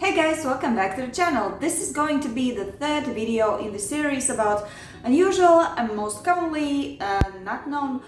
Hey guys, welcome back to the channel. This is going to be the third video in the series about unusual and most commonly not known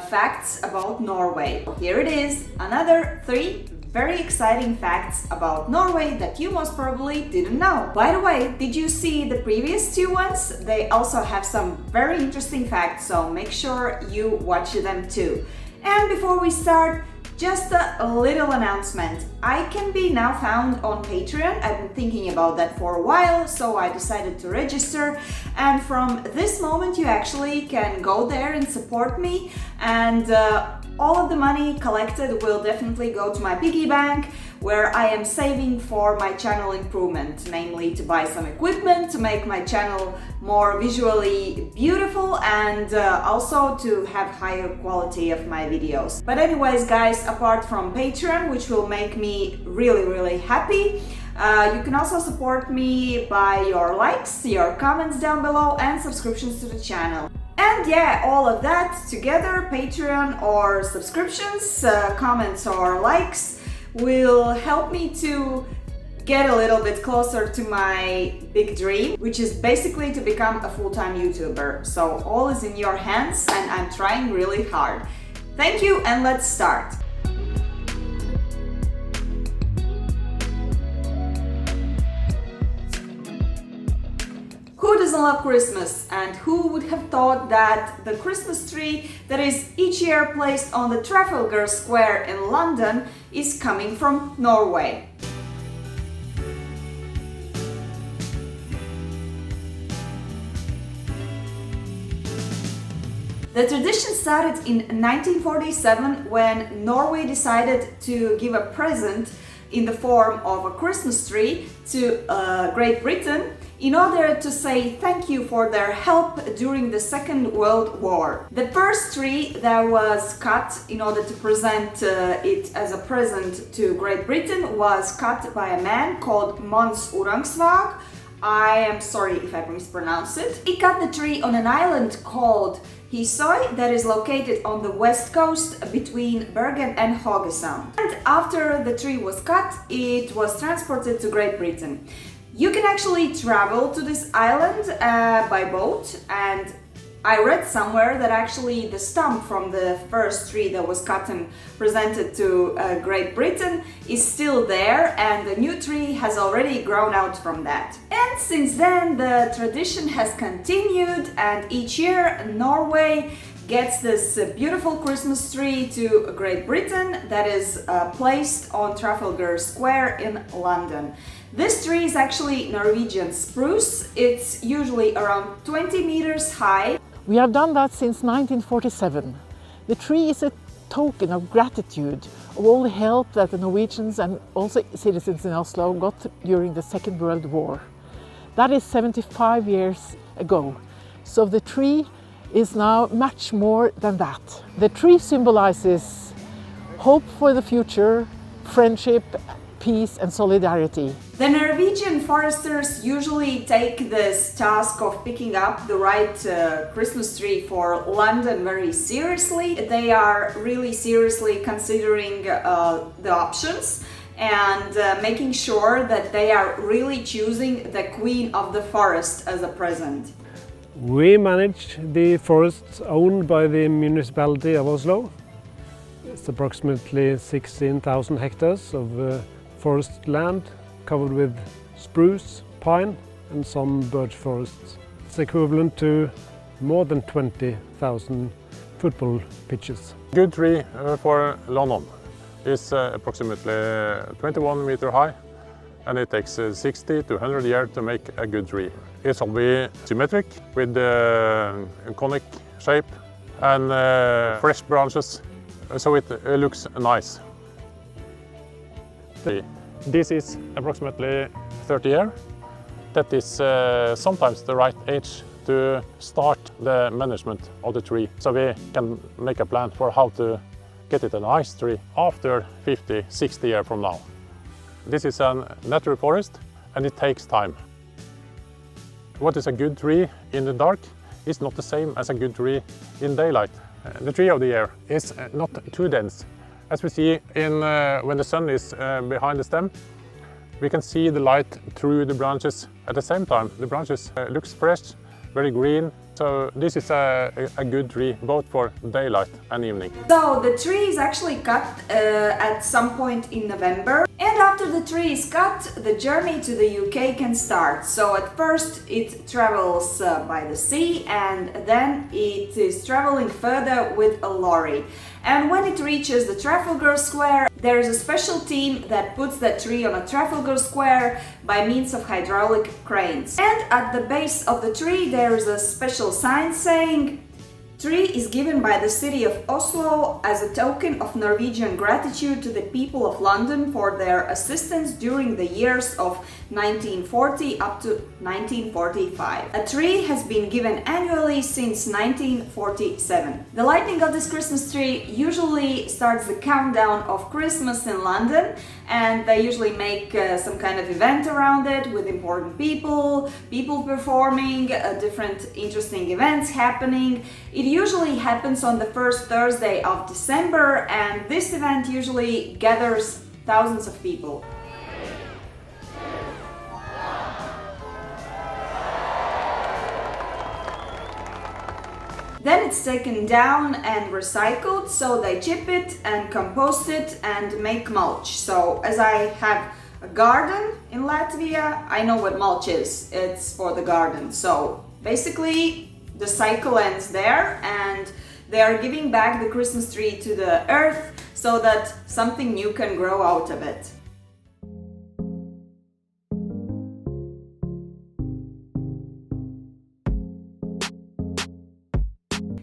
facts about Norway. Here it is, another 3 very exciting facts about Norway that you most probably didn't know. By the way, did you see the previous 2 ones? They also have some very interesting facts, so make sure you watch them too. And before we start, just a little announcement. I can be now found on Patreon. I've been thinking about that for a while, so I decided to register. And from this moment, you actually can go there and support me. And all of the money collected will definitely go to my piggy bank, where I am saving for my channel improvement, namely to buy some equipment to make my channel more visually beautiful and also to have higher quality of my videos. But anyways guys, apart from Patreon, which will make me really happy, you can also support me by your likes, your comments down below and subscriptions to the channel. And yeah, all of that together, Patreon or subscriptions, comments or likes, will help me to get a little bit closer to my big dream, which is basically to become a full-time YouTuber. So all is in your hands and I'm trying really hard. Thank you and let's start. Who doesn't love Christmas? And who would have thought that the Christmas tree that is each year placed on the Trafalgar Square in London is coming from Norway? The tradition started in 1947 when Norway decided to give a present in the form of a Christmas tree to Great Britain in order to say thank you for their help during the Second World War. The first tree that was cut in order to present it as a present to Great Britain was cut by a man called Mons Orangsvåg. I am sorry if I mispronounce it. He cut the tree on an island called Hisøy that is located on the west coast between Bergen and Haugesund. And after the tree was cut, it was transported to Great Britain. You can actually travel to this island by boat, and I read somewhere that actually the stump from the first tree that was cut and presented to Great Britain is still there, and the new tree has already grown out from that. And since then the tradition has continued, and each year Norway gets this beautiful Christmas tree to Great Britain that is placed on Trafalgar Square in London. This tree is actually Norwegian spruce. It's usually around 20 meters high. We have done that since 1947. The tree is a token of gratitude of all the help that the Norwegians and also citizens in Oslo got during the Second World War. That is 75 years ago. So the tree is now much more than that. The tree symbolizes hope for the future, friendship, peace and solidarity. The Norwegian foresters usually take this task of picking up the right Christmas tree for London very seriously. They are really seriously considering the options and making sure that they are really choosing the queen of the forest as a present. We manage the forests owned by the municipality of Oslo. It's approximately 16,000 hectares of forest land covered with spruce, pine and some birch forests. It's equivalent to more than 20,000 football pitches. Good tree for London is approximately 21 meter high, and it takes 60 to 100 years to make a good tree. It shall be symmetric with a conic shape and fresh branches, so it looks nice. This is approximately 30 years. That is sometimes the right age to start the management of the tree, so we can make a plan for how to get it a nice tree after 50, 60 years from now. This is a natural forest and it takes time. What is a good tree in the dark is not the same as a good tree in daylight. The tree of the year is not too dense. As we see when the sun is behind the stem, We can see the light through the branches at the same time. The branches looks fresh, very green. So this is a good tree, both for daylight and evening. So the tree is actually cut at some point in November. And after the tree is cut, the journey to the UK can start. So at first it travels by the sea, and then it is traveling further with a lorry. And when it reaches the Trafalgar Square, there is a special team that puts that tree on a Trafalgar Square by means of hydraulic cranes. And at the base of the tree there is a special sign saying, "Tree is given by the city of Oslo as a token of Norwegian gratitude to the people of London for their assistance during the years of 1940 up to 1945. A tree has been given annually since 1947. The lighting of this Christmas tree usually starts the countdown of Christmas in London, and they usually make some kind of event around it with important people performing, different interesting events happening. It usually happens on the first Thursday of December, and this event usually gathers thousands of people. Then it's taken down and recycled, so they chip it and compost it and make mulch. So as I have a garden in Latvia, I know what mulch is. It's for the garden. So basically the cycle ends there, and they are giving back the Christmas tree to the earth so that something new can grow out of it.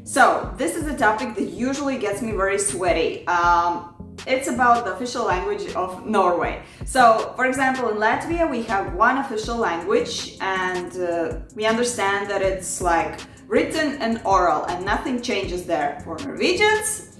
So this is a topic that usually gets me very sweaty. It's about the official language of Norway. So, for example, in Latvia we have one official language, and we understand that it's like written and oral, and nothing changes there. For Norwegians,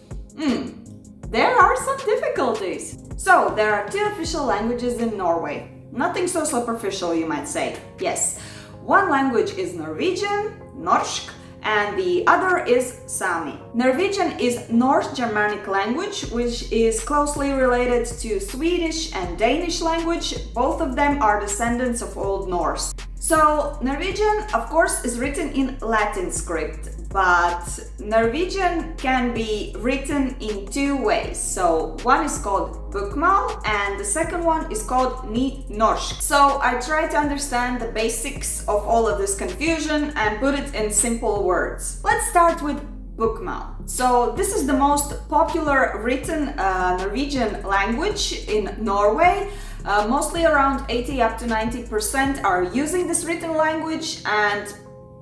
there are some difficulties. So there are two official languages in Norway. Nothing so superficial, you might say. Yes, one language is Norwegian, norsk, and the other is Sami. Norwegian is North Germanic language, which is closely related to Swedish and Danish language. Both of them are descendants of Old Norse. So Norwegian, of course, is written in Latin script, but Norwegian can be written in two ways. So one is called bokmål and the second one is called nynorsk. So I try to understand the basics of all of this confusion and put it in simple words. Let's start with bokmål. So this is the most popular written Norwegian language in Norway. Mostly around 80 up to 90% are using this written language, and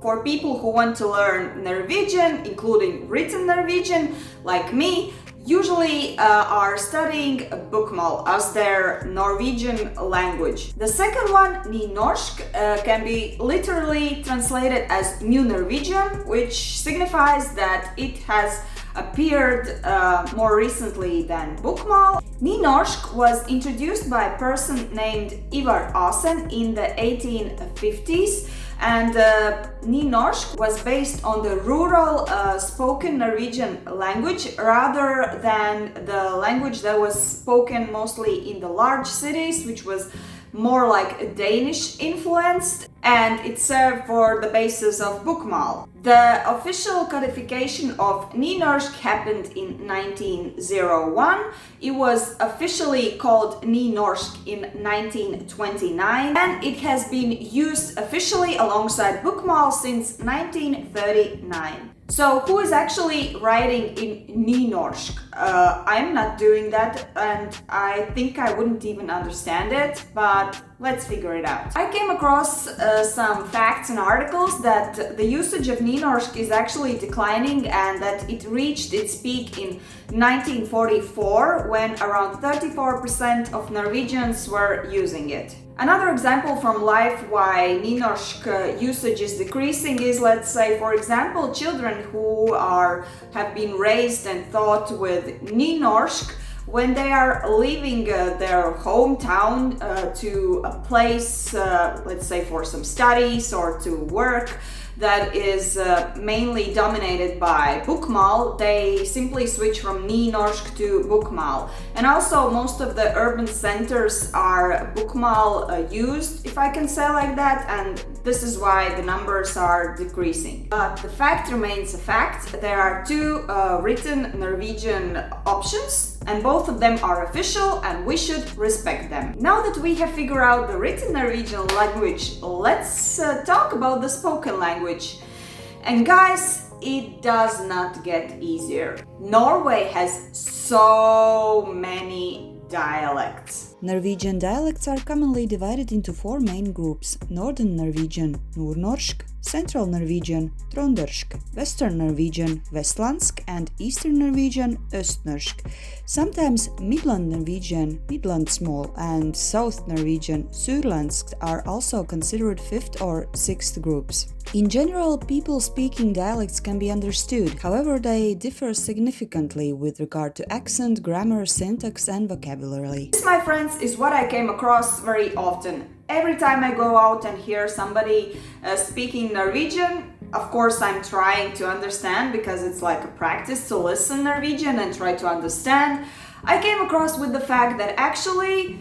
for people who want to learn Norwegian, including written Norwegian, like me, usually are studying bokmål as their Norwegian language. The second one, nynorsk, can be literally translated as New Norwegian, which signifies that it has appeared more recently than bokmål. Nynorsk was introduced by a person named Ivar Aasen in the 1850s, and nynorsk was based on the rural spoken Norwegian language rather than the language that was spoken mostly in the large cities, which was more like Danish influenced, and it served for the basis of bokmål. The official codification of nynorsk happened in 1901. It was officially called nynorsk in 1929, and it has been used officially alongside bokmål since 1939. So who is actually writing in nynorsk? I'm not doing that, and I think I wouldn't even understand it, but let's figure it out. I came across some facts and articles that the usage of nynorsk is actually declining, and that it reached its peak in 1944 when around 34% of Norwegians were using it. Another example from life why nynorsk usage is decreasing is, let's say, for example, children who have been raised and taught with nynorsk. When they are leaving their hometown to a place, let's say for some studies or to work, that is mainly dominated by Bokmål, they simply switch from Nynorsk to Bokmål. And also most of the urban centers are Bokmål used, if I can say like that, and this is why the numbers are decreasing. But the fact remains a fact. There are two written Norwegian options, and both of them are official and we should respect them. Now that we have figured out the written Norwegian language, let's talk about the spoken language. And guys, it does not get easier. Norway has so many dialects. Norwegian dialects are commonly divided into four main groups: Northern Norwegian, Nordnorsk, Central Norwegian, Trøndersk, Western Norwegian, Vestlandsk, and Eastern Norwegian, Østnorsk. Sometimes Midland Norwegian, Midlandsmål, and South Norwegian, Sørlandsk, are also considered fifth or sixth groups. In general, people speaking dialects can be understood, however they differ significantly with regard to accent, grammar, syntax, and vocabulary. This, my friends, is what I came across very often. Every time I go out and hear somebody speaking Norwegian, of course I'm trying to understand because it's like a practice to listen Norwegian and try to understand. I came across with the fact that actually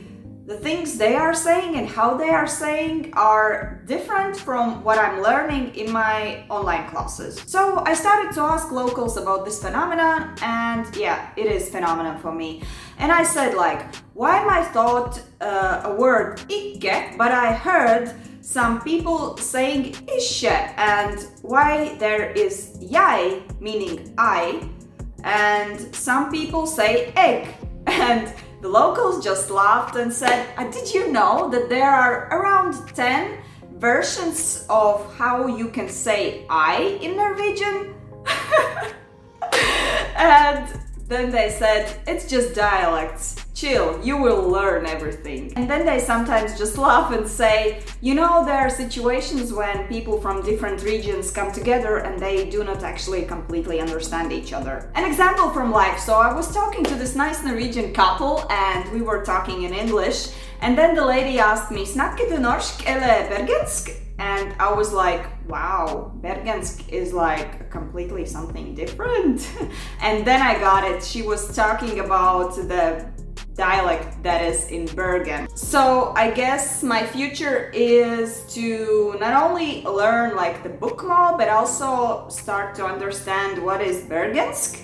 the things they are saying and how they are saying are different from what I'm learning in my online classes. So I started to ask locals about this phenomenon, and yeah, it is phenomenon for me. And I said like, why am I taught a word ikke, but I heard some people saying ikke, and why there is jeg, meaning I, and some people say egg, and the locals just laughed and said, did you know that there are around 10 versions of how you can say I in Norwegian? And then they said, it's just dialects. Chill, you will learn everything. And then they sometimes just laugh and say, you know, there are situations when people from different regions come together and they do not actually completely understand each other. An example from life. So I was talking to this nice Norwegian couple and we were talking in English, and then the lady asked me, snakker du norsk eller bergensk? And I was like, wow, Bergensk is like completely something different. And then I got it. She was talking about the dialect that is in Bergen. So I guess my future is to not only learn like the Bokmål, but also start to understand what is Bergensk.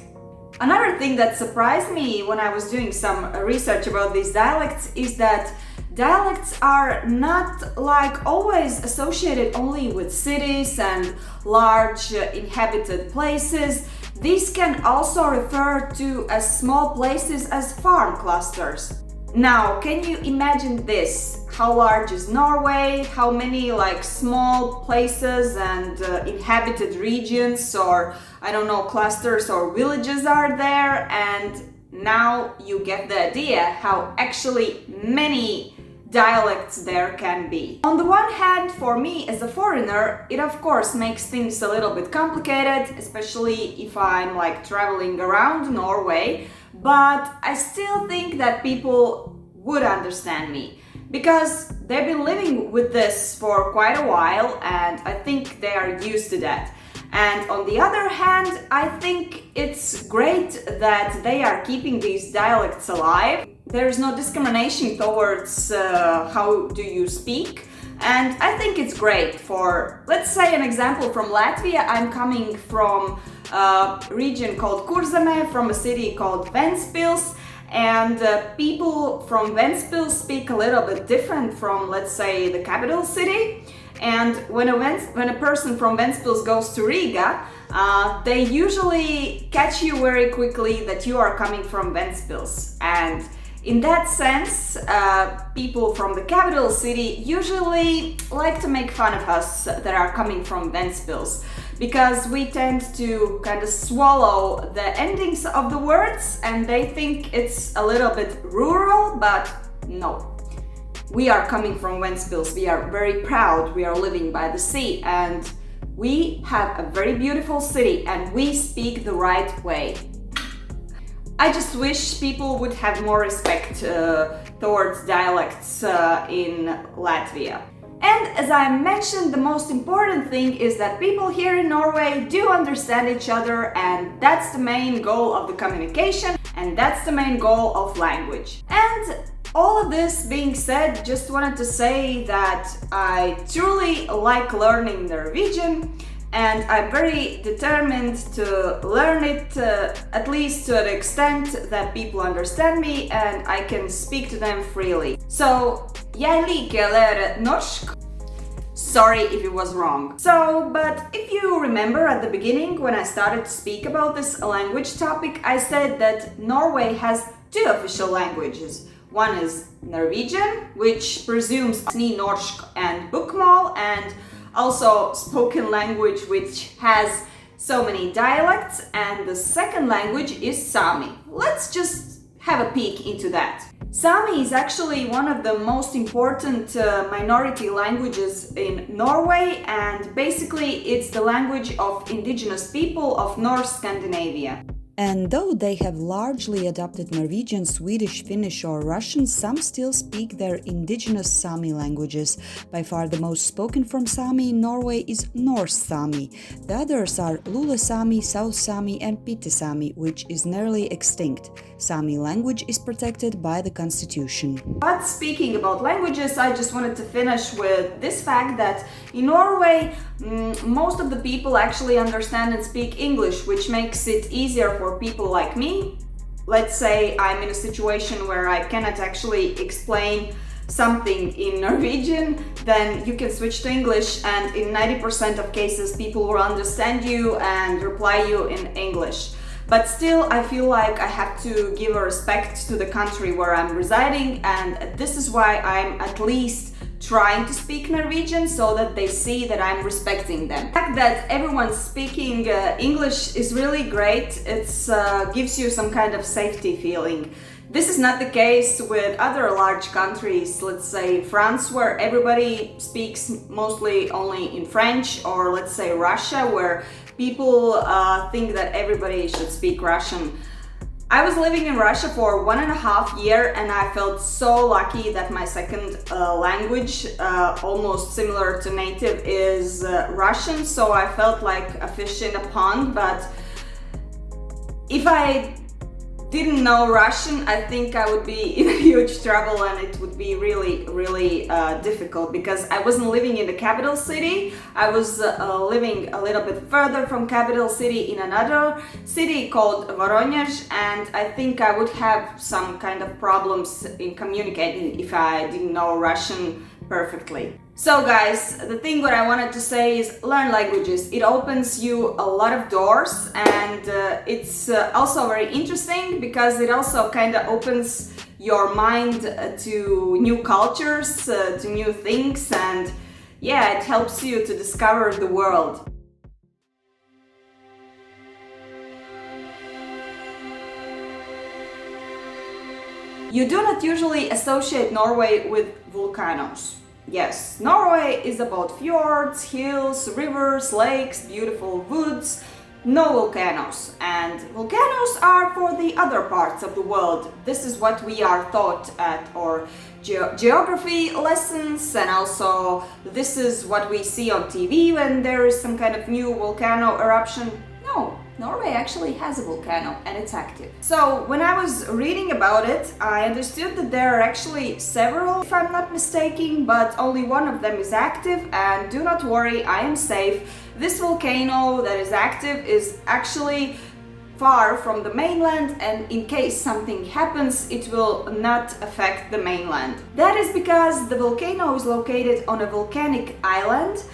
Another thing that surprised me when I was doing some research about these dialects is that dialects are not like always associated only with cities and large inhabited places. These can also refer to as small places as farm clusters. Now, can you imagine this? How large is Norway? How many like small places and inhabited regions, or I don't know, clusters or villages are there? And now you get the idea how actually many dialects there can be. On the one hand, for me as a foreigner, it of course makes things a little bit complicated, especially if I'm like traveling around Norway, but I still think that people would understand me because they've been living with this for quite a while and I think they are used to that. And on the other hand, I think it's great that they are keeping these dialects alive. There's no discrimination towards how do you speak. And I think it's great. For, let's say, an example from Latvia. I'm coming from a region called Kurzeme, from a city called Ventspils. And people from Ventspils speak a little bit different from, let's say, the capital city. And when a person from Ventspils goes to Riga, they usually catch you very quickly that you are coming from Ventspils. And in that sense, people from the capital city usually like to make fun of us that are coming from Ventspils, because we tend to kind of swallow the endings of the words and they think it's a little bit rural, but no. We are coming from Ventspils, we are very proud, we are living by the sea and we have a very beautiful city and we speak the right way. I just wish people would have more respect towards dialects in Latvia. And as I mentioned, the most important thing is that people here in Norway do understand each other, and that's the main goal of the communication, and that's the main goal of language. And all of this being said, just wanted to say that I truly like learning Norwegian, and I'm very determined to learn it, at least to the extent that people understand me and I can speak to them freely. So, jeg liker å lære norsk. Sorry if it was wrong. But if you remember at the beginning when I started to speak about this language topic, I said that Norway has two official languages. One is Norwegian, which presumes nynorsk and bokmål, and also spoken language, which has so many dialects, and the second language is Sami. Let's just have a peek into that. Sami is actually one of the most important minority languages in Norway, and basically it's the language of indigenous people of North Scandinavia. And though they have largely adopted Norwegian, Swedish, Finnish or Russian, some still speak their indigenous Sami languages. By far the most spoken from Sami in Norway is North Sami. The others are Lule Sami, South Sami and Pite Sami, which is nearly extinct. Sami language is protected by the constitution. But speaking about languages, I just wanted to finish with this fact that in Norway, most of the people actually understand and speak English, which makes it easier for people like me. Let's say I'm in a situation where I cannot actually explain something in Norwegian, then you can switch to English, and in 90% of cases people will understand you and reply you in English. But still, I feel like I have to give a respect to the country where I'm residing, and this is why I'm at least trying to speak Norwegian, so that they see that I'm respecting them. The fact that everyone's speaking English is really great. It gives you some kind of safety feeling. This is not the case with other large countries, let's say France, where everybody speaks mostly only in French, or let's say Russia, where people think that everybody should speak Russian. I was living in Russia for 1.5 years, and I felt so lucky that my second language, almost similar to native, is Russian, so I felt like a fish in a pond. But if I didn't know Russian, I think I would be in huge trouble, and it would be really, really difficult, because I wasn't living in the capital city. I was living a little bit further from capital city in another city called Voronezh, and I think I would have some kind of problems in communicating if I didn't know Russian perfectly. So guys, the thing what I wanted to say is learn languages. It opens you a lot of doors, and it's also very interesting because it also kind of opens your mind to new cultures, to new things, and yeah, it helps you to discover the world. You do not usually associate Norway with volcanoes. Yes, Norway is about fjords, hills, rivers, lakes, beautiful woods, no volcanoes. And volcanoes are for the other parts of the world. This is what we are taught at our geography lessons, and also this is what we see on TV when there is some kind of new volcano eruption. No, Norway actually has a volcano, and it's active. So when I was reading about it, I understood that there are actually several, if I'm not mistaken, but only one of them is active, and do not worry, I am safe. This volcano that is active is actually far from the mainland, and in case something happens, it will not affect the mainland. That is because the volcano is located on a volcanic island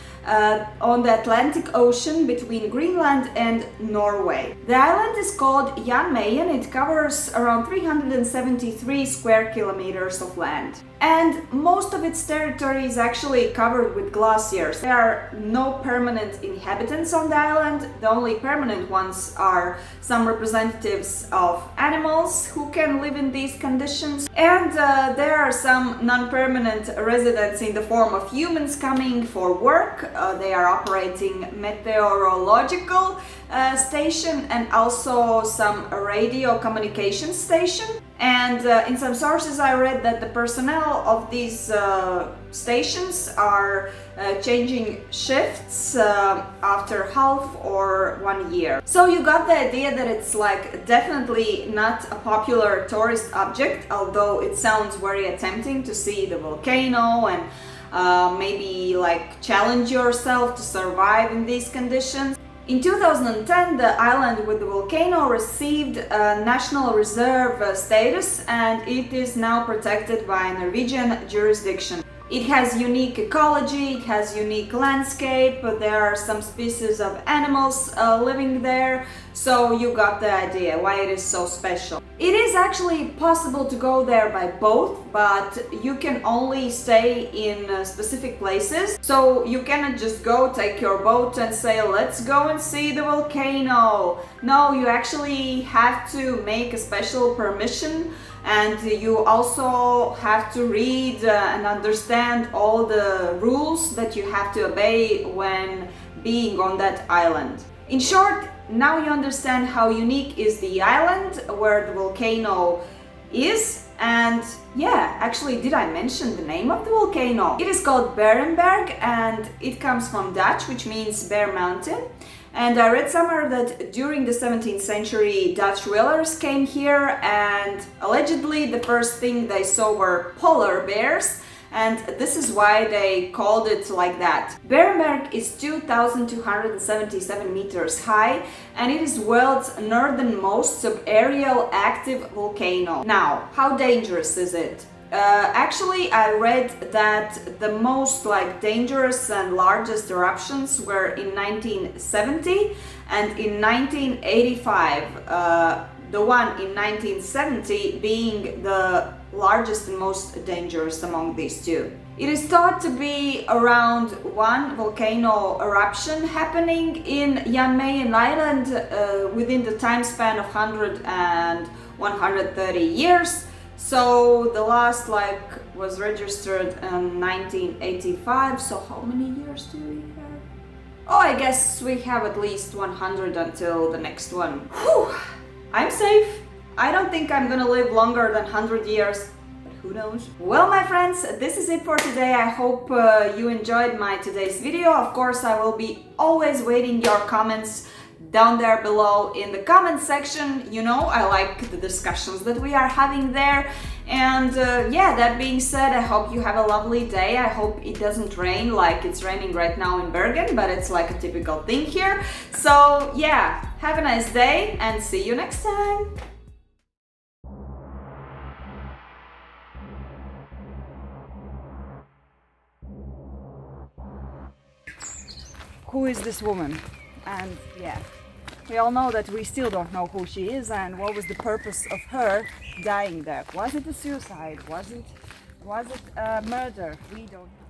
on the Atlantic Ocean between Greenland and Norway. The island is called Jan Mayen. It covers around 373 square kilometers of land. And most of its territory is actually covered with glaciers. There are no permanent inhabitants on the island. The only permanent ones are some representatives of animals who can live in these conditions. And there are some non-permanent residents in the form of humans coming for work. They are operating meteorological station and also some radio communication station. And in some sources I read that the personnel of these stations are changing shifts after half or 1 year. So you got the idea that it's like definitely not a popular tourist object, although it sounds very tempting to see the volcano and maybe like challenge yourself to survive in these conditions. In 2010, the island with the volcano received a National Reserve status, and it is now protected by Norwegian jurisdiction. It has unique ecology, it has unique landscape, there are some species of animals living there, so you got the idea why it is so special. It is actually possible to go there by boat, but you can only stay in specific places. So you cannot just go, take your boat and say, let's go and see the volcano. No, you actually have to make a special permission, and you also have to read and understand all the rules that you have to obey when being on that island. In short, now you understand how unique is the island where the volcano is. And yeah, actually, did I mention the name of the volcano? It is called Berenberg, and it comes from Dutch, which means Bear Mountain. And I read somewhere that during the 17th century, Dutch whalers came here, and allegedly the first thing they saw were polar bears, and this is why they called it like that. Berenberg is 2,277 meters high, and it is world's northernmost subaerial active volcano. Now, how dangerous is it? Actually, I read that the most dangerous and largest eruptions were in 1970 and in 1985. The one in 1970 being the largest and most dangerous among these two. It is thought to be around one volcano eruption happening in Jan Mayen Island within the time span of 100 and 130 years. So the last was registered in 1985. So how many years do we have? Oh, I guess we have at least 100 until the next one. Whew! I'm safe. I don't think I'm gonna live longer than 100 years, but who knows? Well, my friends, this is it for today. I hope you enjoyed my today's video. Of course, I will be always waiting your comments down there below in the comment section. You know, I like the discussions that we are having there. And yeah, that being said, I hope you have a lovely day. I hope it doesn't rain like it's raining right now in Bergen, but it's like a typical thing here. So yeah, have a nice day and see you next time. Who is this woman? And yeah, we all know that we still don't know who she is and what was the purpose of her dying there. Was it a suicide? Was it a murder? We don't know.